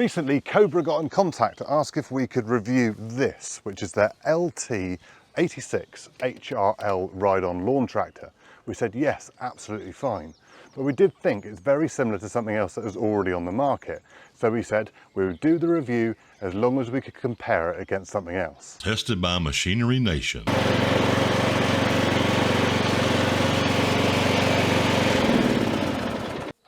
Recently, COBRA got in contact to ask if we could review this, which is their LT86HRL ride-on lawn tractor. We said yes, absolutely fine. But we did think it's very similar to something else that was already on the market. So we said we would do the review as long as we could compare it against something else. Tested by Machinery Nation.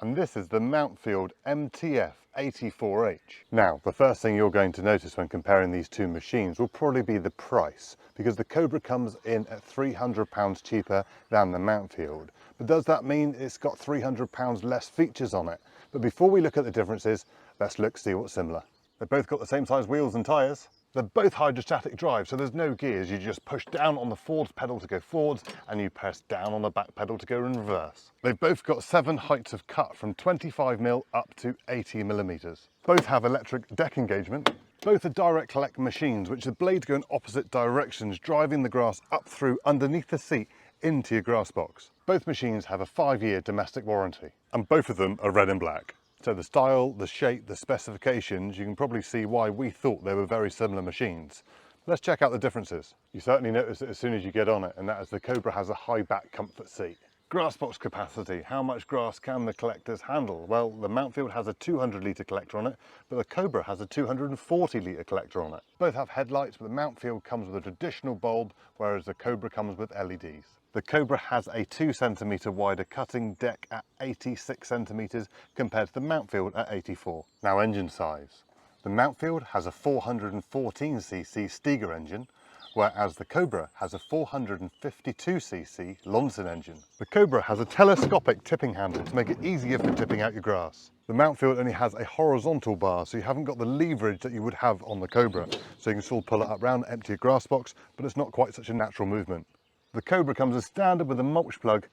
And this is the Mountfield MTF84H. Now, the first thing you're going to notice when comparing these two machines will probably be the price, because the COBRA comes in at £300 cheaper than the Mountfield. But does that mean it's got £300 less features on it? But before we look at the differences, let's see what's similar. They've both got the same size wheels and tyres. They're both hydrostatic drive, so there's no gears. You just push down on the forwards pedal to go forwards and you press down on the back pedal to go in reverse. They've both got 7 heights of cut from 25mm up to 80mm. Both have electric deck engagement. Both are direct collect machines, which the blades go in opposite directions, driving the grass up through underneath the seat into your grass box. Both machines have a 5-year domestic warranty, and both of them are red and black. So the style, the shape, the specifications, you can probably see why we thought they were very similar machines. Let's check out the differences. You certainly notice it as soon as you get on it, and that is the COBRA has a high back comfort seat. Grass box capacity, how much grass can the collectors handle? Well, the Mountfield has a 200 litre collector on it, but the COBRA has a 240 litre collector on it. Both have headlights, but the Mountfield comes with a traditional bulb, whereas the COBRA comes with LEDs. The COBRA has a 2 cm wider cutting deck at 86 cm compared to the Mountfield at 84. Now, engine size. The Mountfield has a 414cc Stiga engine, whereas the COBRA has a 452cc Lonson engine. The COBRA has a telescopic tipping handle to make it easier for tipping out your grass. The Mountfield only has a horizontal bar, so you haven't got the leverage that you would have on the COBRA. So you can still pull it up round, empty your grass box, but it's not quite such a natural movement. The COBRA comes as standard with a mulch plug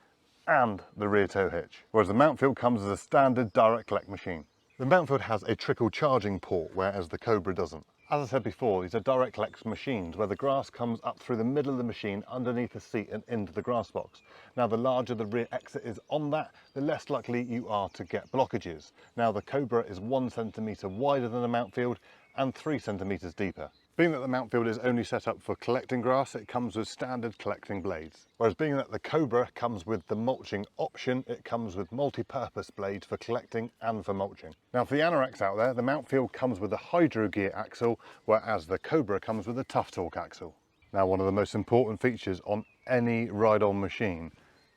and the rear tow hitch, whereas the Mountfield comes as a standard direct collect machine. The Mountfield has a trickle charging port, whereas the COBRA doesn't. As I said before, these are direct collect machines where the grass comes up through the middle of the machine underneath the seat and into the grass box. Now, the larger the rear exit is on that, the less likely you are to get blockages. Now, the COBRA is 1 cm wider than the Mountfield and 3 cm deeper. Being that the Mountfield is only set up for collecting grass, it comes with standard collecting blades. Whereas being that the COBRA comes with the mulching option, it comes with multi-purpose blades for collecting and for mulching. Now, for the anoraks out there, the Mountfield comes with a hydro gear axle, whereas the COBRA comes with a tough torque axle. Now, one of the most important features on any ride-on machine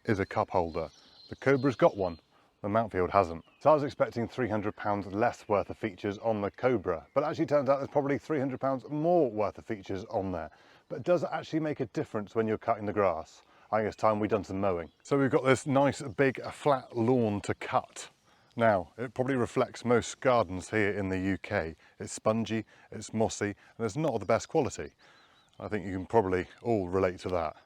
is a cup holder. The COBRA's got one, the Mountfield hasn't. So I was expecting £300 less worth of features on the COBRA, but actually turns out there's probably £300 more worth of features on there. But does it actually make a difference when you're cutting the grass? I think it's time we've done some mowing. So we've got this nice big flat lawn to cut. Now, it probably reflects most gardens here in the UK. It's spongy, it's mossy, and it's not of the best quality. I think you can probably all relate to that.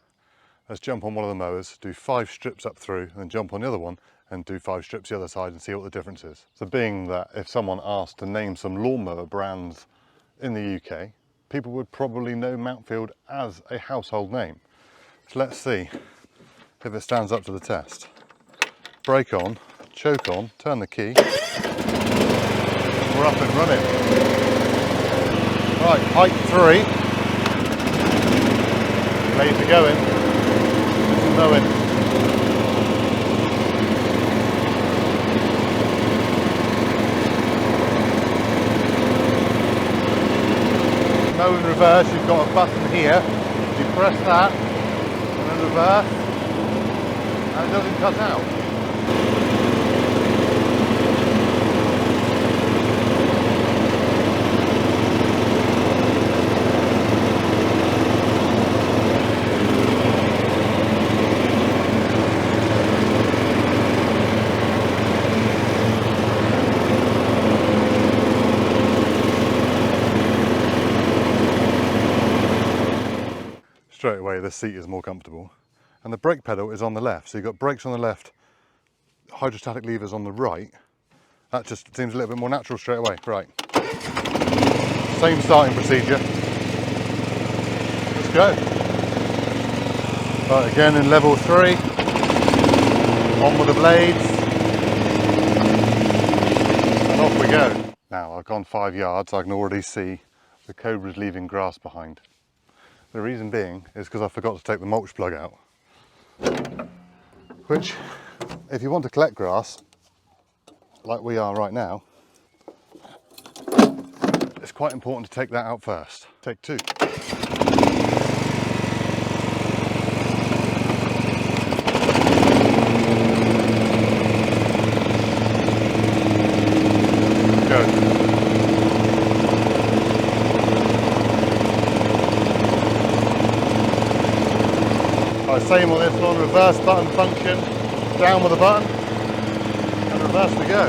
Let's jump on one of the mowers, do 5 strips up through, and then jump on the other one and do 5 strips the other side and see what the difference is. So being that if someone asked to name some lawnmower brands in the UK, people would probably know Mountfield as a household name. So let's see if it stands up to the test. Brake on, choke on, turn the key. We're up and running. Right, height 3. Blades are going. Mowing. Mow in reverse, you've got a button here. You press that, and then reverse, and it doesn't cut out. Straight away the seat is more comfortable, and the brake pedal is on the left, so you've got brakes on the left, hydrostatic levers on the right. That just seems a little bit more natural straight away. Right, same starting procedure. Let's go. Right, again in level 3, on with the blades, and off we go. Now I've gone 5 yards, I can already see the Cobra's leaving grass behind. The reason being is because I forgot to take the mulch plug out. Which, if you want to collect grass, like we are right now, it's quite important to take that out first. Take 2. Go. Same on this one, reverse button function, down with the button, and reverse we go.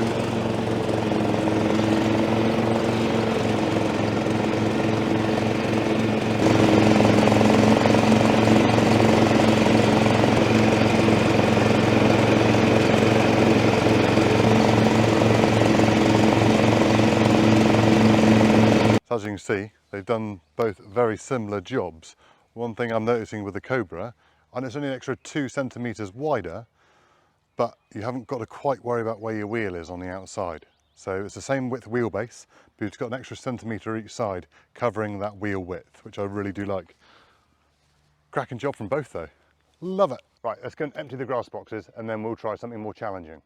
So as you can see, they've done both very similar jobs. One thing I'm noticing with the Cobra, and it's only an extra 2 centimetres wider, but you haven't got to quite worry about where your wheel is on the outside. So it's the same width wheelbase, but it's got an extra centimetre each side covering that wheel width, which I really do like. Cracking job from both though. Love it. Right, let's go and empty the grass boxes and then we'll try something more challenging.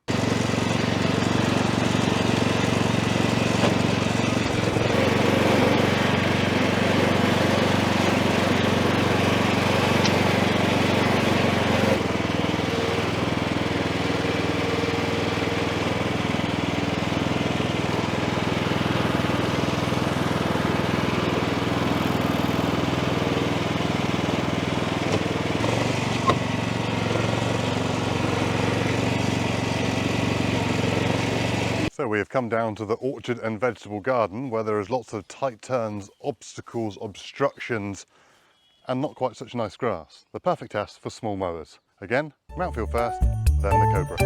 So we have come down to the orchard and vegetable garden where there is lots of tight turns, obstacles, obstructions, and not quite such nice grass. The perfect test for small mowers. Again, Mountfield first, then the Cobra.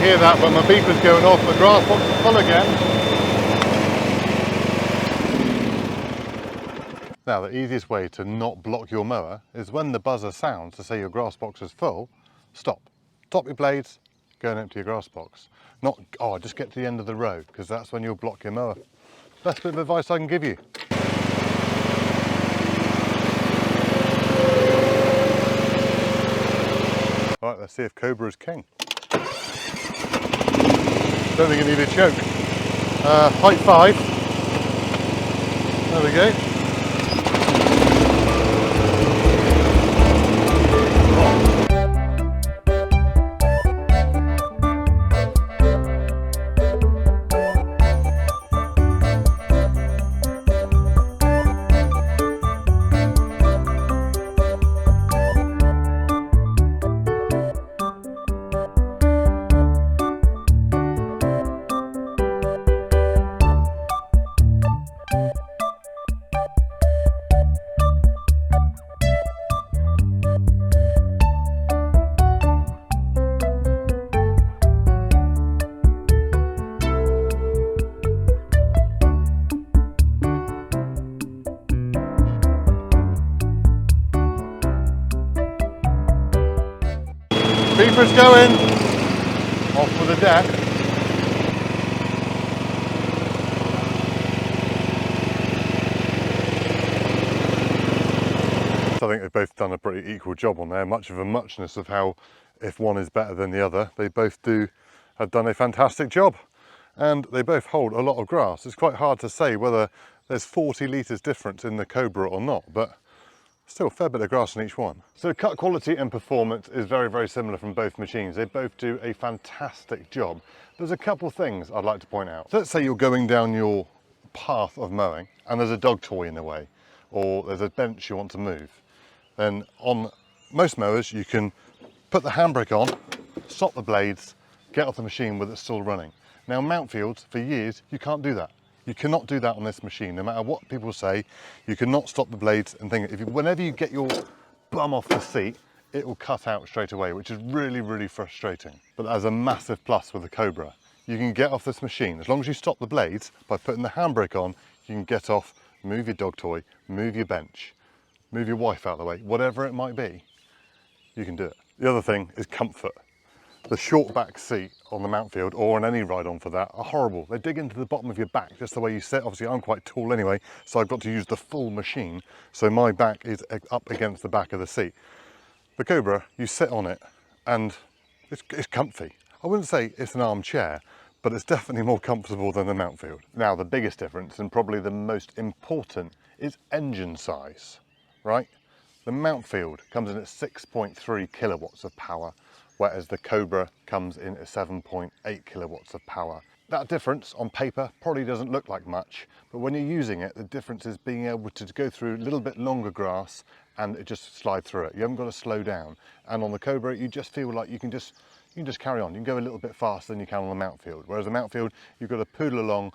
Hear that, but my beeper's going off, the grass box is full again. Now the easiest way to not block your mower is when the buzzer sounds to say your grass box is full, stop. Stop your blades, go and empty your grass box. Not, oh, just get to the end of the road, because that's when you'll block your mower. Best bit of advice I can give you. Right, let's see if Cobra is king. Don't think it needed a choke. Height 5. There we go. Beeper's going, off with the deck. So I think they've both done a pretty equal job on there, much of a muchness of how if one is better than the other. They both have done a fantastic job and they both hold a lot of grass. It's quite hard to say whether there's 40 litres difference in the Cobra or not, but still a fair bit of grass in each one. So cut quality and performance is very, very similar from both machines. They both do a fantastic job. There's a couple of things I'd like to point out. So let's say you're going down your path of mowing and there's a dog toy in the way. or there's a bench you want to move, then on most mowers you can put the handbrake on, stop the blades, get off the machine with it still running. Now Mountfield, for years, you can't do that. You cannot do that on this machine, no matter what people say. You cannot stop the blades and things. Whenever you get your bum off the seat, it will cut out straight away, which is really, really frustrating. But that is a massive plus with the Cobra. You can get off this machine. As long as you stop the blades by putting the handbrake on, you can get off, move your dog toy, move your bench, move your wife out of the way, whatever it might be, you can do it. The other thing is comfort. The short back seat on the Mountfield, or on any ride-on for that, are horrible. They dig into the bottom of your back, just the way you sit. Obviously, I'm quite tall anyway, so I've got to use the full machine, so my back is up against the back of the seat. The Cobra, you sit on it, and it's comfy. I wouldn't say it's an armchair, but it's definitely more comfortable than the Mountfield. Now, the biggest difference, and probably the most important, is engine size, right? The Mountfield comes in at 6.3 kilowatts of power, whereas the Cobra comes in at 7.8 kilowatts of power. That difference on paper probably doesn't look like much, but when you're using it, the difference is being able to go through a little bit longer grass and it just slide through it. You haven't got to slow down. And on the Cobra, you just feel like you can just carry on. You can go a little bit faster than you can on the Mountfield. Whereas the Mountfield, you've got to poodle along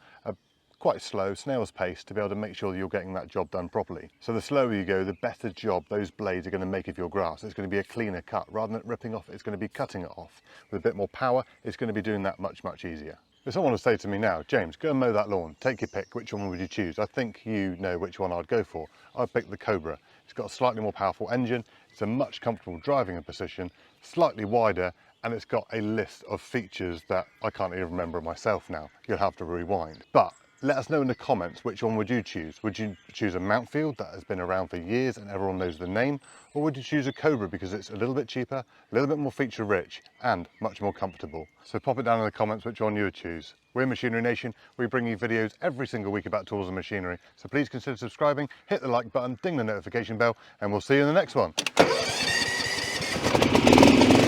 quite slow, snail's pace, to be able to make sure that you're getting that job done properly. So the slower you go, the better job those blades are going to make of your grass. It's going to be a cleaner cut. Rather than it ripping off, it's going to be cutting it off. With a bit more power, it's going to be doing that much, much easier. If someone was to say to me now, James, go and mow that lawn, take your pick, which one would you choose? I think you know which one I'd go for. I'd pick the Cobra. It's got a slightly more powerful engine, it's a much comfortable driving position, slightly wider, and it's got a list of features that I can't even remember myself now. You'll have to rewind. But let us know in the comments, which one would you choose? Would you choose a Mountfield that has been around for years and everyone knows the name? Or would you choose a Cobra because it's a little bit cheaper, a little bit more feature rich and much more comfortable? So pop it down in the comments which one you would choose. We're Machinery Nation. We bring you videos every single week about tools and machinery. So please consider subscribing, hit the like button, ding the notification bell, and we'll see you in the next one.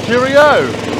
Cheerio!